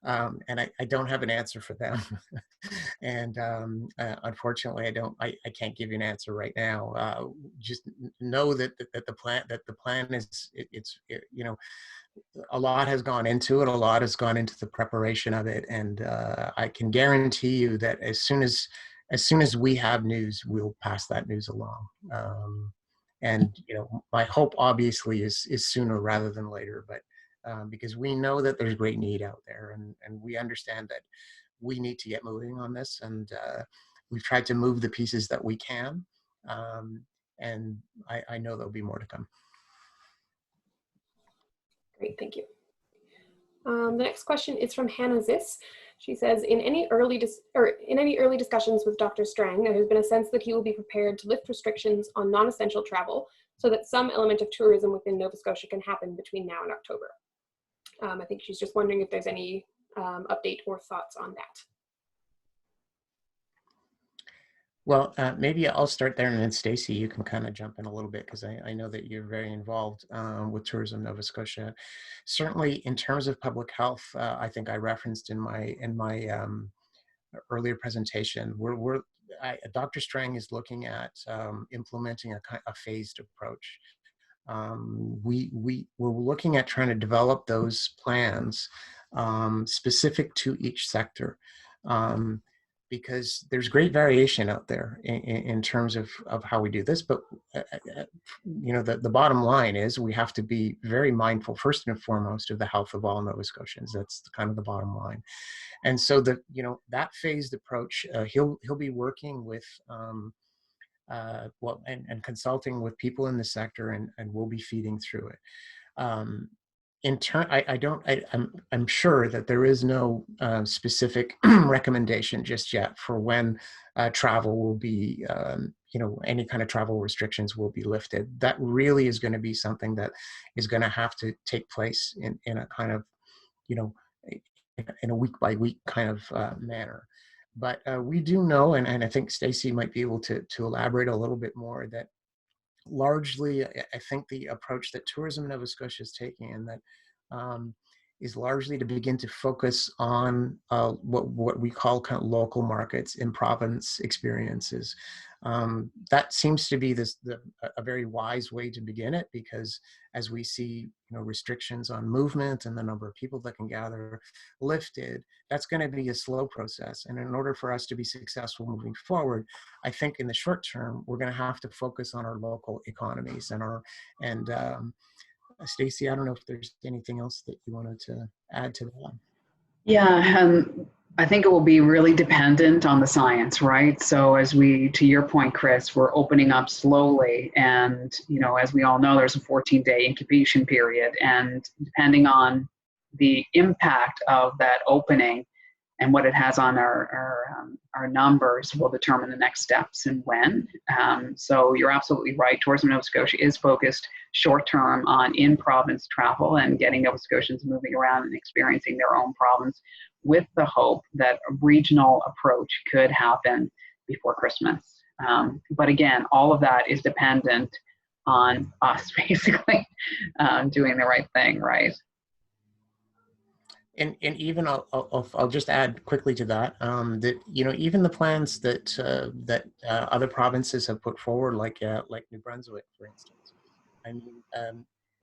and I don't have an answer for them, and unfortunately, I can't give you an answer right now. Just know that the plan is a lot has gone into it. A lot has gone into the preparation of it, and I can guarantee you that as soon as we have news, we'll pass that news along. And my hope obviously is sooner rather than later, but because we know that there's great need out there, and we understand that we need to get moving on this, and we've tried to move the pieces that we can, and I know there'll be more to come. Great, thank you. The next question is from Hannah Ziss. She says, in any early discussions with Dr. Strang, there has been a sense that he will be prepared to lift restrictions on non-essential travel, so that some element of tourism within Nova Scotia can happen between now and October. I think she's just wondering if there's any update or thoughts on that. Well, maybe I'll start there, and then Stacy, you can kind of jump in a little bit, because I know that you're very involved with Tourism Nova Scotia. Certainly, in terms of public health, I think I referenced in my earlier presentation, Dr. Strang is looking at implementing a phased approach. We're looking at trying to develop those plans specific to each sector. Because there's great variation out there in terms of how we do this. But, you know, the bottom line is we have to be very mindful, first and foremost, of the health of all Nova Scotians. That's kind of the bottom line. And so that phased approach, he'll be working with, and consulting with people in the sector, and we'll be feeding through it. I'm sure that there is no specific recommendation just yet for when travel will be, any kind of travel restrictions will be lifted. That really is going to be something that is going to have to take place in a kind of, in a week by week kind of manner. But we do know, and I think Stacy might be able to elaborate a little bit more, that largely, I think the approach that Tourism Nova Scotia is taking, and that is largely to begin to focus on what we call kind of local markets, in province experiences. That seems to be a very wise way to begin it, because as we see restrictions on movement and the number of people that can gather lifted, that's going to be a slow process. And in order for us to be successful moving forward, I think in the short term, we're going to have to focus on our local economies and Stacy, I don't know if there's anything else that you wanted to add to that. Yeah, I think it will be really dependent on the science, right? So as to your point, Chris, we're opening up slowly, and as we all know, there's a 14-day incubation period, and depending on the impact of that opening and what it has on our numbers will determine the next steps and when. So you're absolutely right. Tourism Nova Scotia is focused short-term on in-province travel and getting Nova Scotians moving around and experiencing their own province, with the hope that a regional approach could happen before Christmas. But again, all of that is dependent on us basically doing the right thing, right? And even I'll just add quickly to that, that even the plans that other provinces have put forward, like New Brunswick, for instance. I mean,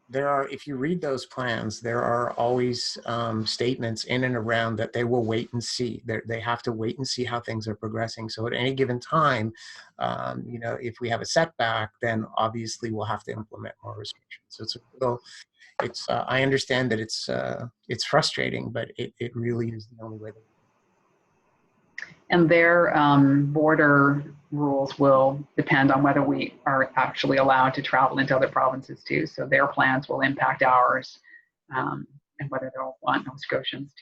there are, if you read those plans, there are always statements in and around that they will wait and see. They have to wait and see how things are progressing. So at any given time, if we have a setback, then obviously we'll have to implement more restrictions. So it's a real. I understand that it's frustrating, but it really is the only way. And their border rules will depend on whether we are actually allowed to travel into other provinces too. So their plans will impact ours, and whether they'll want Nova Scotians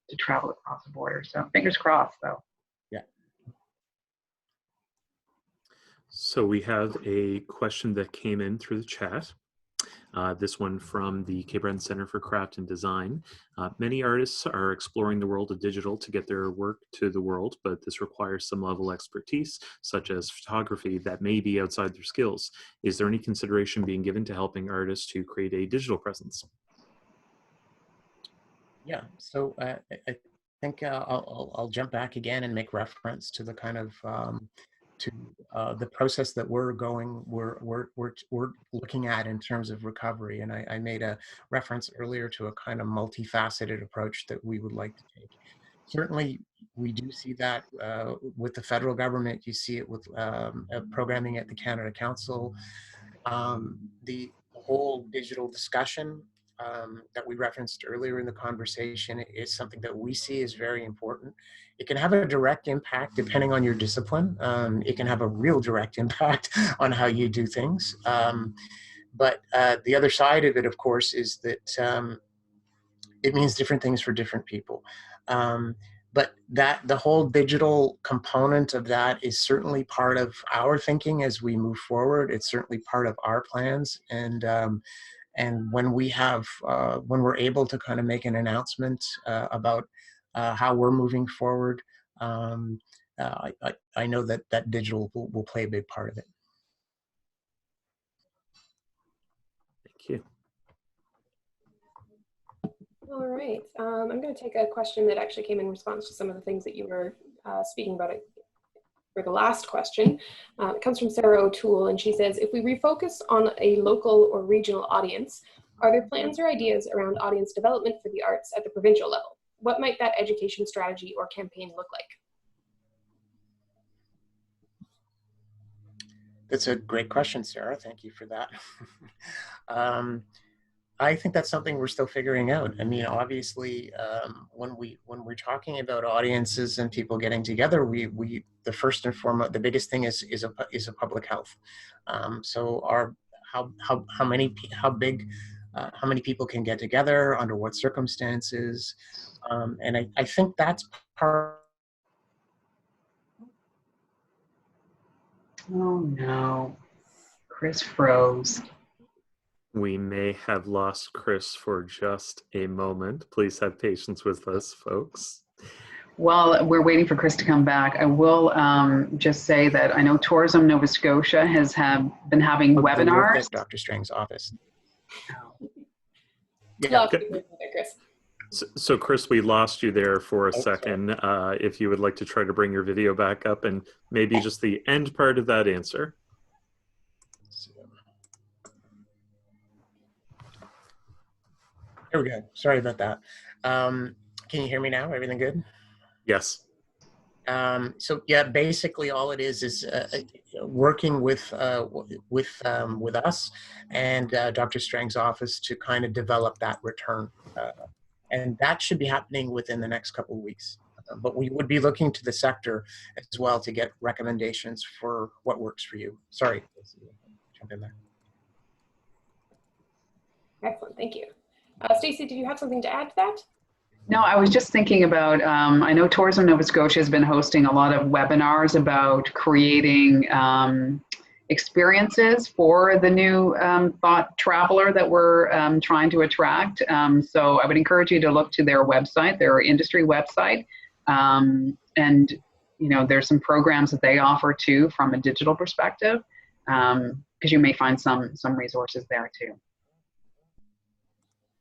to travel across the border. So fingers crossed, though. Yeah. So we have a question that came in through the chat. This one from the Cape Breton Center for Craft and Design. Many artists are exploring the world of digital to get their work to the world, but this requires some level of expertise, such as photography, that may be outside their skills. Is there any consideration being given to helping artists to create a digital presence? Yeah, so I think I'll jump back again and make reference to the kind of the process that we're looking at in terms of recovery. And I made a reference earlier to a kind of multifaceted approach that we would like to take. Certainly, we do see that with the federal government. You see it with programming at the Canada Council. The whole digital discussion that we referenced earlier in the conversation is something that we see as very important. It can have a direct impact depending on your discipline. It can have a real direct impact on how you do things. But the other side of it, of course, is that it means different things for different people. but the whole digital component of that is certainly part of our thinking as we move forward. It's certainly part of our plans. And when when we're able to kind of make an announcement about how we're moving forward, I know that digital will play a big part of it. Thank you. All right. I'm going to take a question that actually came in response to some of the things that you were speaking about for the last question. It comes from Sarah O'Toole, and she says, if we refocus on a local or regional audience, are there plans or ideas around audience development for the arts at the provincial level? What might that education strategy or campaign look like? That's a great question, Sarah. Thank you for that. I think that's something we're still figuring out. I mean, obviously, when we're talking about audiences and people getting together, the first and foremost, the biggest thing is a public health. So how many people can get together, under what circumstances, and I think that's part. Oh no, Chris froze. We may have lost Chris for just a moment. Please have patience with us, folks. While we're waiting for Chris to come back, I will just say that I know Tourism Nova Scotia has been having webinars. Dr. Strang's office. Yeah. So Chris, we lost you there for a second. If you would like to try to bring your video back up and maybe just the end part of that answer. There we go. Sorry about that. Can you hear me now? Everything good? Yes. So yeah, basically all it is working with us and Dr. Strang's office to kind of develop that return, and that should be happening within the next couple of weeks. But we would be looking to the sector as well to get recommendations for what works for you. Sorry, jump in there. Excellent, thank you. Stacey, do you have something to add to that? No, I was just thinking about, I know Tourism Nova Scotia has been hosting a lot of webinars about creating experiences for the new thought traveler that we're trying to attract. So I would encourage you to look to their website, their industry website. And, you know, there's some programs that they offer too from a digital perspective, because you may find some resources there too.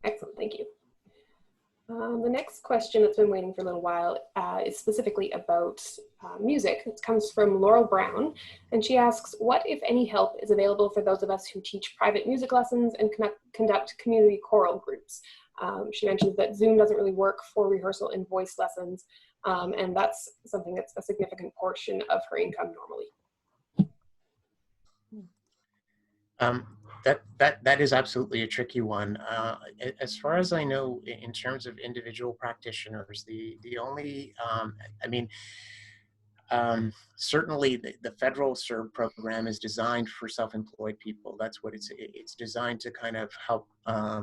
Excellent, thank you. The next question that's been waiting for a little while is specifically about music. It comes from Laurel Brown, and she asks, what, if any, help is available for those of us who teach private music lessons and conduct community choral groups? She mentions that Zoom doesn't really work for rehearsal and voice lessons, and that's something that's a significant portion of her income normally. That is absolutely a tricky one. As far as I know, in terms of individual practitioners, the only, certainly the federal CERB program is designed for self-employed people. That's what it's designed to kind of help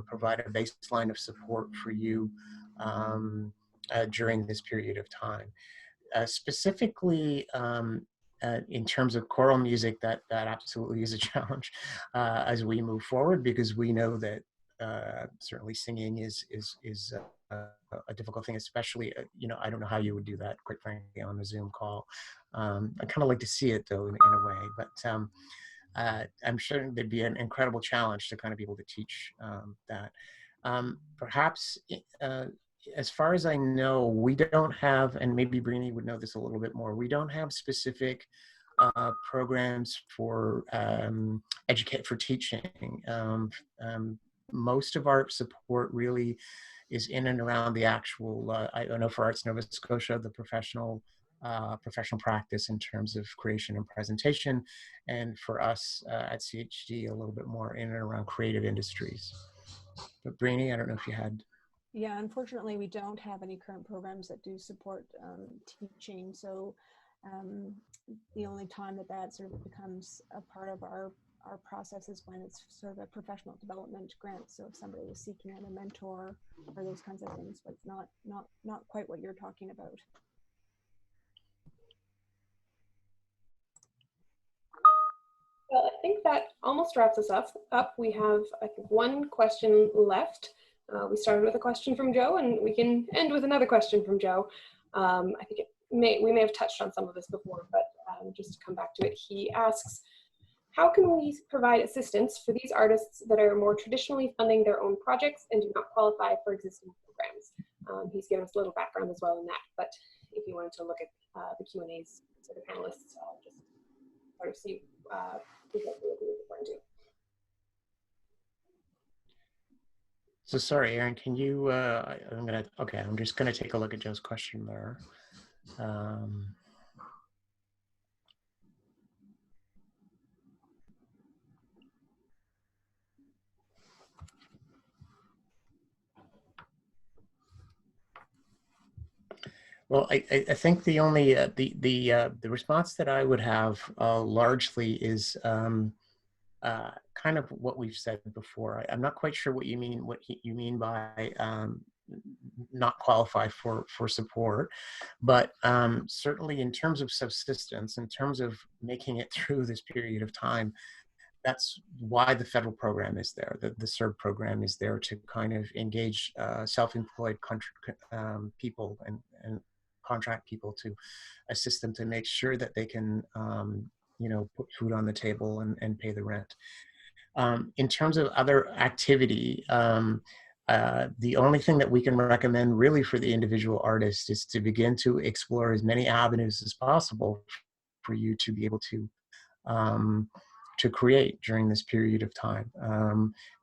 provide a baseline of support for you during this period of time. Specifically, in terms of choral music, that absolutely is a challenge as we move forward, because we know that certainly singing is a difficult thing, especially, you know, I don't know how you would do that, quite frankly, on a Zoom call. I kind of like to see it though, in a way, but I'm sure there'd be an incredible challenge to kind of be able to teach that. Perhaps, as far as I know, we don't have, and maybe Brandy would know this a little bit more, we don't have specific programs for teaching. Most of our support really is in and around the actual, I don't know, for Arts Nova Scotia, the professional practice in terms of creation and presentation, and for us at CHD, a little bit more in and around creative industries. But Brandy, I don't know if you had. Yeah, unfortunately, we don't have any current programs that do support teaching. So the only time that sort of becomes a part of our our process is when it's sort of a professional development grant. So if somebody is seeking out a mentor or those kinds of things, but not quite what you're talking about. Well, I think that almost wraps us up. We have, I think, one question left. We started with a question from Joe, and we can end with another question from Joe. I think we may have touched on some of this before, but just to come back to it, he asks, how can we provide assistance for these artists that are more traditionally funding their own projects and do not qualify for existing programs? He's given us a little background as well in that, but if you wanted to look at the Q&As for the panelists, I'll just sort of see exactly what we're referring to. So sorry, Aaron, can you, I'm just gonna take a look at Joe's question there. Well, I think the only the response that I would have largely is kind of what we've said before. I'm not quite sure what you mean by not qualify for support, but certainly in terms of subsistence, in terms of making it through this period of time, that's why the federal program is there. The CERB program is there to kind of engage self-employed people and contract people to assist them to make sure that they can, put food on the table and pay the rent. In terms of other activity, the only thing that we can recommend really for the individual artist is to begin to explore as many avenues as possible for you to be able to create during this period of time,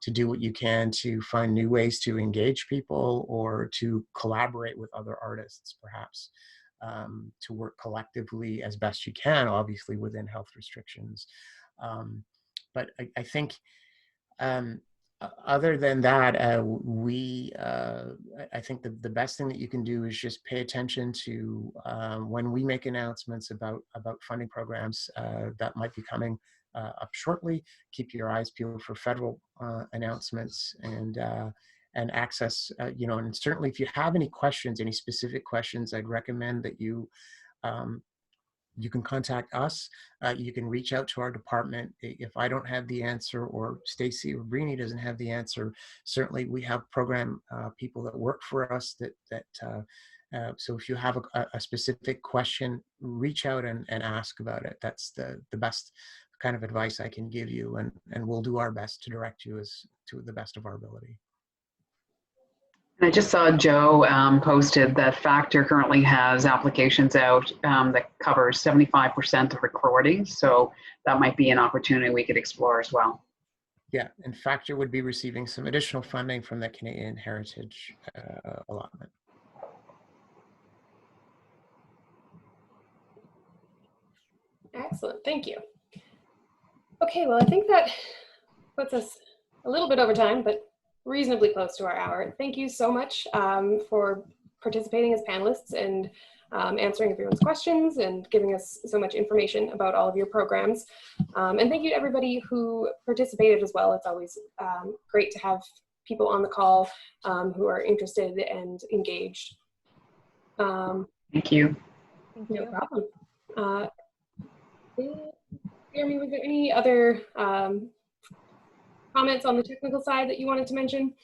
to do what you can to find new ways to engage people or to collaborate with other artists, perhaps, to work collectively as best you can, obviously within health restrictions. But I think other than that, I think the best thing that you can do is just pay attention to when we make announcements about funding programs that might be coming up shortly. Keep your eyes peeled for federal announcements and access, and certainly if you have any questions, any specific questions, I'd recommend that you can contact us. You can reach out to our department. If I don't have the answer, or Stacy or Brandy doesn't have the answer, certainly we have program people that work for us so if you have a specific question, reach out and ask about it. That's the best kind of advice I can give you, and we'll do our best to direct you as to the best of our ability. I just saw Joe posted that Factor currently has applications out that covers 75% of recordings. So that might be an opportunity we could explore as well. Yeah, and Factor would be receiving some additional funding from the Canadian Heritage allotment. Excellent, thank you. Okay, well, I think that puts us a little bit over time, but reasonably close to our hour. Thank you so much for participating as panelists and answering everyone's questions and giving us so much information about all of your programs. And thank you to everybody who participated as well. It's always great to have people on the call who are interested and engaged. Thank you. No problem. Jeremy, was there any other comments on the technical side that you wanted to mention?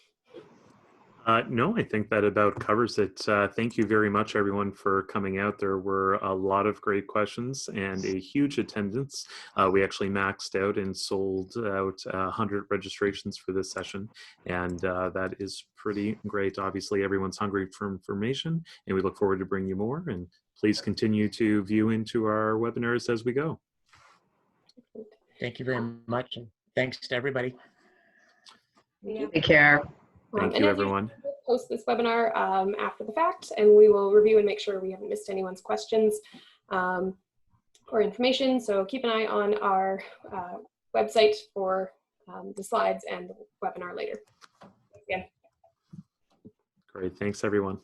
No, I think that about covers it. Thank you very much, everyone, for coming out. There were a lot of great questions and a huge attendance. We actually maxed out and sold out 100 registrations for this session, and that is pretty great. Obviously, everyone's hungry for information, and we look forward to bringing you more. And please continue to view into our webinars as we go. Thank you very much, and thanks to everybody. Yeah. Take care. Thank you, everyone. We'll post this webinar after the fact, and we will review and make sure we haven't missed anyone's questions or information. So keep an eye on our website for the slides and the webinar later. Again. Great. Thanks, everyone.